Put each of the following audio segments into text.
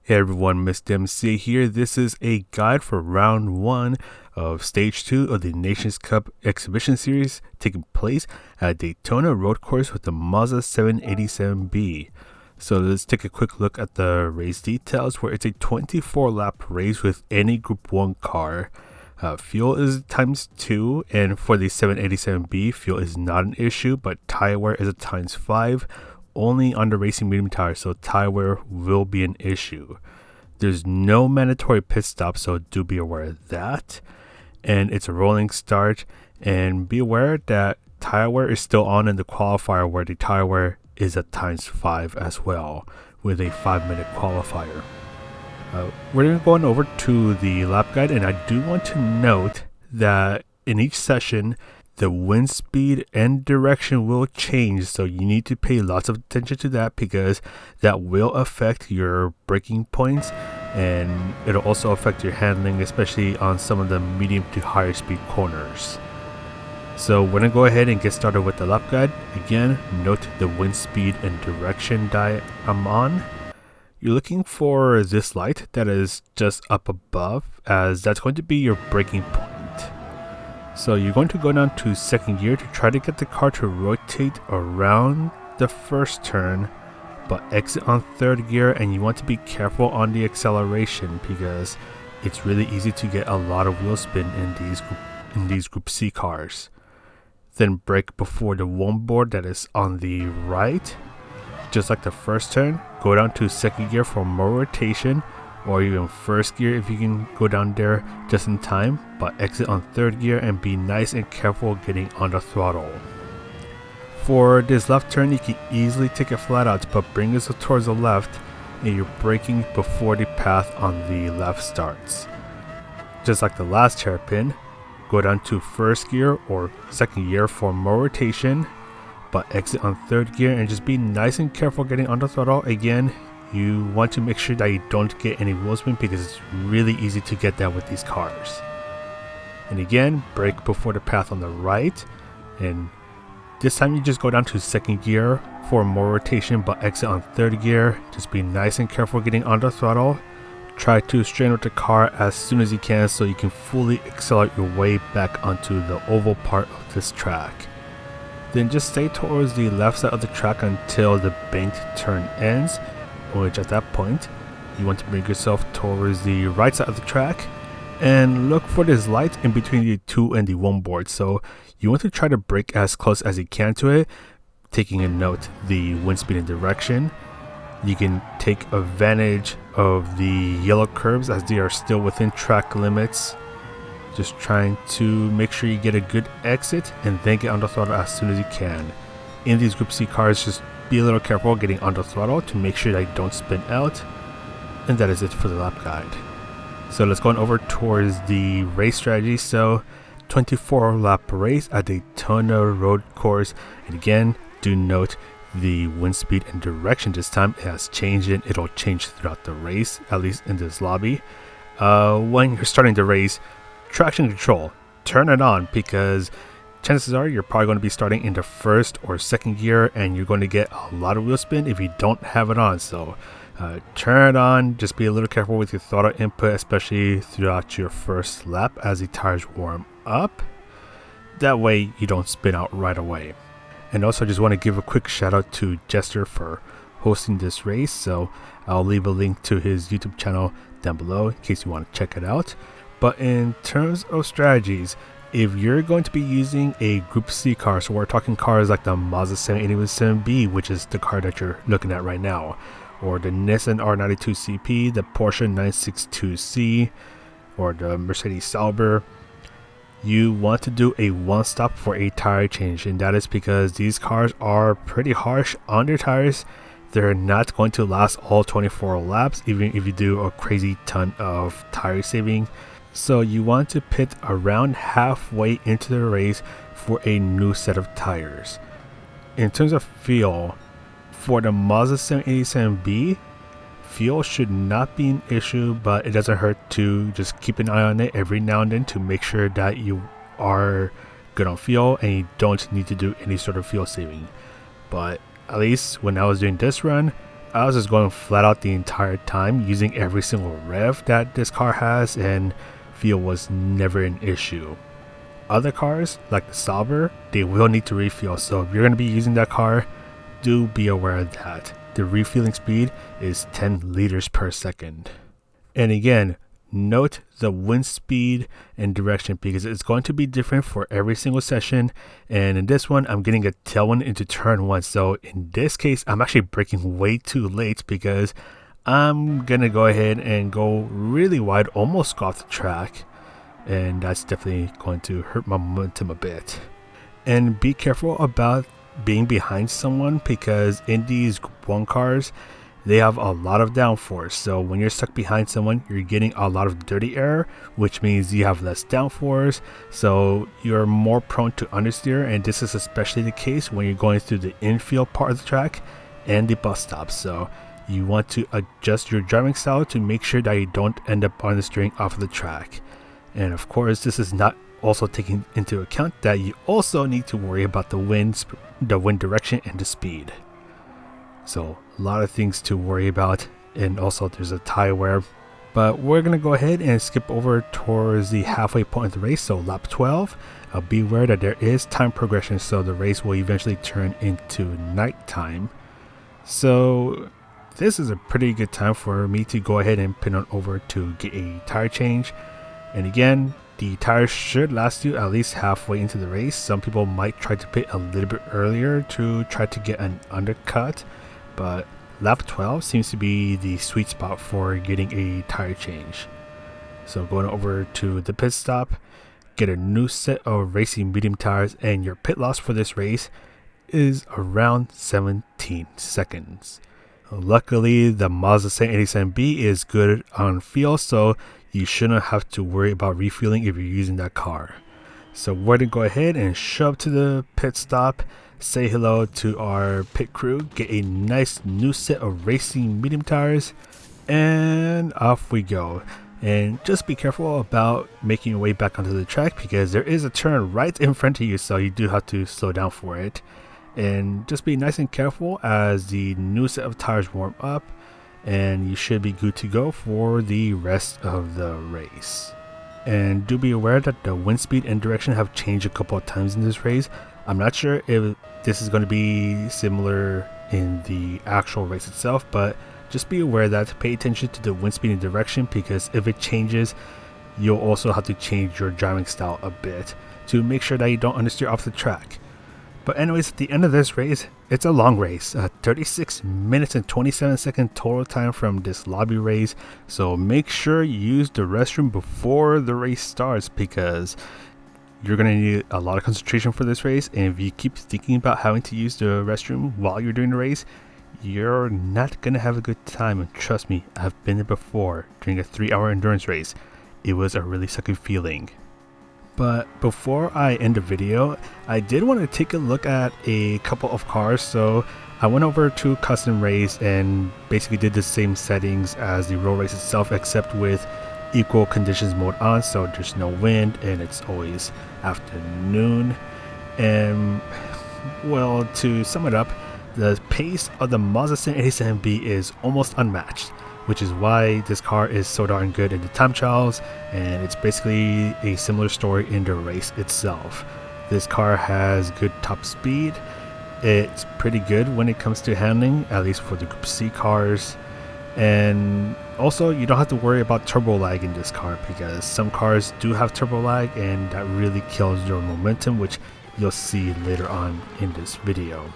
Hey everyone, Mr. MC here. This is a guide for round 1 of stage 2 of the Nations Cup exhibition series taking place at Daytona road course with the Mazda 787B. So let's take a quick look at the race details, where it's a 24 lap race with any Group 1 car. Fuel is ×2, and for the 787B, fuel is not an issue, but tire wear is a ×5. Only on the racing medium tire, so tire wear will be an issue. There's no mandatory pit stop, so do be aware of that. And it's a rolling start, and be aware that tire wear is still on in the qualifier, where the tire wear is a ×5 as well, with a 5-minute qualifier. We're going to go on over to the lap guide, and I do want to note that in each session, the wind speed and direction will change, so you need to pay lots of attention to that, because that will affect your braking points, and it'll also affect your handling, especially on some of the medium to higher speed corners. So we're going to go ahead and get started with the lap guide. Again, note the wind speed and direction I'm on. You're looking for this light that is just up above, as that's going to be your braking point. So you're going to go down to second gear to try to get the car to rotate around the first turn, but exit on third gear, and you want to be careful on the acceleration, because it's really easy to get a lot of wheel spin in these Group C cars. Then brake before the one board that is on the right. Just like the first turn, go down to second gear for more rotation, or even first gear if you can go down there just in time, but exit on third gear and be nice and careful getting on the throttle. For this left turn, you can easily take it flat out, but bring yourself towards the left, and you're braking before the path on the left starts. Just like the last hairpin, go down to first gear or second gear for more rotation, but exit on third gear and just be nice and careful getting on the throttle. Again, you want to make sure that you don't get any wheel spin, because it's really easy to get that with these cars. And again, brake before the path on the right, and this time you just go down to second gear for more rotation, but exit on third gear. Just be nice and careful getting on the throttle. Try to straighten out the car as soon as you can, so you can fully accelerate your way back onto the oval part of this track. Then just stay towards the left side of the track until the banked turn ends, which at that point you want to bring yourself towards the right side of the track and look for this light in between the 2 and the 1 board. So you want to try to brake as close as you can to it, taking a note the wind speed and direction. You can take advantage of the yellow curbs as they are still within track limits. Just trying to make sure you get a good exit and then get on the throttle as soon as you can. In these Group C cars, just be a little careful getting on the throttle to make sure that you don't spin out. And that is it for the lap guide. So let's go on over towards the race strategy. So 24 lap race at Daytona road course. And again, do note the wind speed and direction this time. It has changed, and it'll change throughout the race, at least in this lobby. When you're starting the race, traction control, turn it on, because chances are you're probably going to be starting in the first or second gear, and you're going to get a lot of wheel spin if you don't have it on. So turn it on. Just be a little careful with your throttle input, especially throughout your first lap as the tires warm up. That way you don't spin out right away. And also just want to give a quick shout out to Jester for hosting this race. So I'll leave a link to his YouTube channel down below in case you want to check it out. But in terms of strategies, if you're going to be using a Group C car, so we're talking cars like the Mazda 787B, which is the car that you're looking at right now, or the Nissan R92 CP, the Porsche 962C, or the Mercedes Sauber, you want to do a one stop for a tire change, and that is because these cars are pretty harsh on their tires. They're not going to last all 24 laps, even if you do a crazy ton of tire saving. So you want to pit around halfway into the race for a new set of tires. In terms of fuel, for the Mazda 787B, fuel should not be an issue, but it doesn't hurt to just keep an eye on it every now and then to make sure that you are good on fuel and you don't need to do any sort of fuel saving. But at least when I was doing this run, I was just going flat out the entire time, using every single rev that this car has, and fuel was never an issue. Other cars, like the Sauber, they will need to refuel, so if you're going to be using that car, do be aware of that. The refueling speed is 10 liters per second. And again, note the wind speed and direction, because it's going to be different for every single session. And in this one, I'm getting a tailwind into turn 1. So in this case, I'm actually braking way too late, because I'm going to go ahead and go really wide, almost go off the track. And that's definitely going to hurt my momentum a bit. And be careful about being behind someone, because in these Group 1 cars, they have a lot of downforce. So when you're stuck behind someone, you're getting a lot of dirty air, which means you have less downforce, so you're more prone to understeer. And this is especially the case when you're going through the infield part of the track and the bus stops. So you want to adjust your driving style to make sure that you don't end up understeering off of the track. And of course, this is not also taking into account that you also need to worry about the wind direction and the speed. So a lot of things to worry about, and also there's a tire wear. But we're going to go ahead and skip over towards the halfway point of the race, so lap 12. Be aware that there is time progression, so the race will eventually turn into nighttime. So this is a pretty good time for me to go ahead and pin on over to get a tire change. And again, the tires should last you at least halfway into the race. Some people might try to pit a little bit earlier to try to get an undercut, but lap 12 seems to be the sweet spot for getting a tire change. So going over to the pit stop, get a new set of racing medium tires, and your pit loss for this race is around 17 seconds. Luckily, the Mazda 787B is good on fuel, so you shouldn't have to worry about refueling if you're using that car. So we're going to go ahead and show up to the pit stop, say hello to our pit crew, get a nice new set of racing medium tires, and off we go. And just be careful about making your way back onto the track, because there is a turn right in front of you, so you do have to slow down for it. And just be nice and careful as the new set of tires warm up, and you should be good to go for the rest of the race. And do be aware that the wind speed and direction have changed a couple of times in this race. I'm not sure if this is going to be similar in the actual race itself, but just be aware that pay attention to the wind speed and direction, because if it changes, you'll also have to change your driving style a bit to make sure that you don't understeer off the track. But anyways, at the end of this race, it's a long race, 36 minutes and 27 second total time from this lobby race. So make sure you use the restroom before the race starts, because you're going to need a lot of concentration for this race. And if you keep thinking about having to use the restroom while you're doing the race, you're not going to have a good time. And trust me, I've been there before during a 3-hour endurance race. It was a really sucky feeling. But before I end the video, I did want to take a look at a couple of cars. So I went over to custom race and basically did the same settings as the road race itself, except with equal conditions mode on, so there's no wind and it's always afternoon. And well, to sum it up, the pace of the Mazda 787B is almost unmatched, which is why this car is so darn good in the time trials, and it's basically a similar story in the race itself. This car has good top speed. It's pretty good when it comes to handling, at least for the Group C cars. And also, you don't have to worry about turbo lag in this car, because some cars do have turbo lag, and that really kills your momentum, which you'll see later on in this video.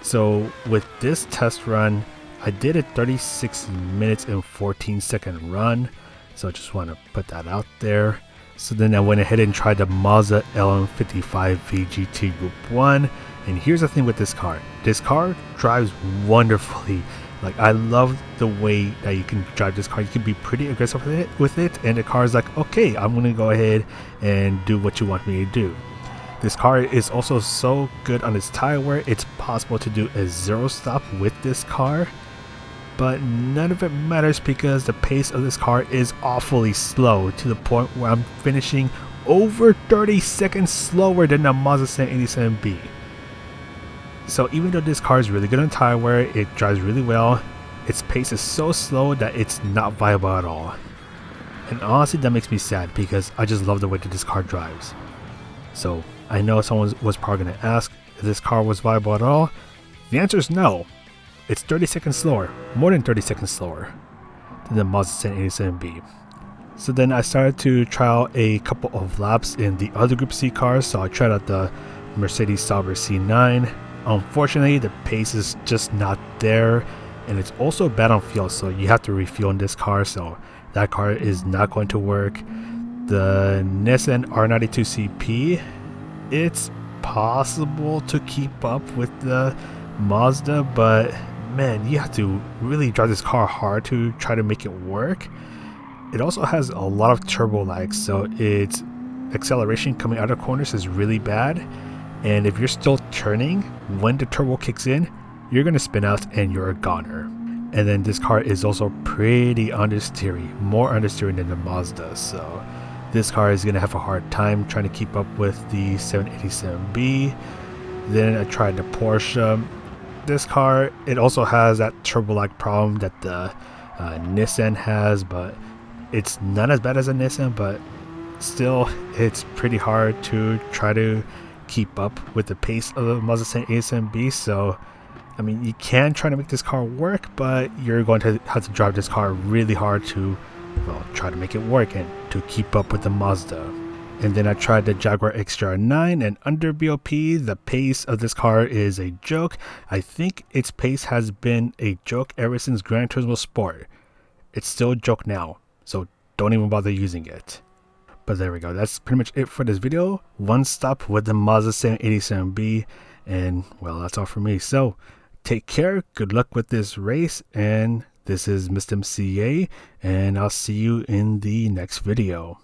So with this test run, I did a 36 minutes and 14 second run, so I just want to put that out there. So then I went ahead and tried the Mazda LM55 VGT Group 1, and here's the thing with this car. This car drives wonderfully. Like, I love the way that you can drive this car. You can be pretty aggressive with it, and the car is like, okay, I'm going to go ahead and do what you want me to do. This car is also so good on its tire wear. It's possible to do a zero stop with this car, but none of it matters because the pace of this car is awfully slow, to the point where I'm finishing over 30 seconds slower than the Mazda 787B. So even though this car is really good on tire wear, it drives really well, its pace is so slow that it's not viable at all. And honestly, that makes me sad because I just love the way that this car drives. So I know someone was probably going to ask if this car was viable at all. The answer is no. It's 30 seconds slower, more than 30 seconds slower than the Mazda 1087B. So then I started to try out a couple of laps in the other Group C cars. So I tried out the Mercedes Sauber C9. Unfortunately, the pace is just not there, and it's also bad on fuel, so you have to refuel in this car, so that car is not going to work. The Nissan R92CP, it's possible to keep up with the Mazda, but man, you have to really drive this car hard to try to make it work. It also has a lot of turbo lag, so its acceleration coming out of corners is really bad. And if you're still turning, when the turbo kicks in, you're going to spin out and you're a goner. And then this car is also pretty understeery, more understeering than the Mazda. So this car is going to have a hard time trying to keep up with the 787B. Then I tried the Porsche. This car, it also has that turbo lag problem that the Nissan has, but it's not as bad as a Nissan, but still it's pretty hard to try to keep up with the pace of the Mazda 1087B. So I mean, you can try to make this car work, but you're going to have to drive this car really hard to, well, try to make it work and to keep up with the Mazda. And then I tried the Jaguar XJR9, and under BOP, the pace of this car is a joke. I think its pace has been a joke ever since Gran Turismo Sport. It's still a joke now, so don't even bother using it. But there we go, that's pretty much it for this video. One stop with the Mazda 787B, and well, that's all for me. So take care, good luck with this race, and this is Mr. MCA, and I'll see you in the next video.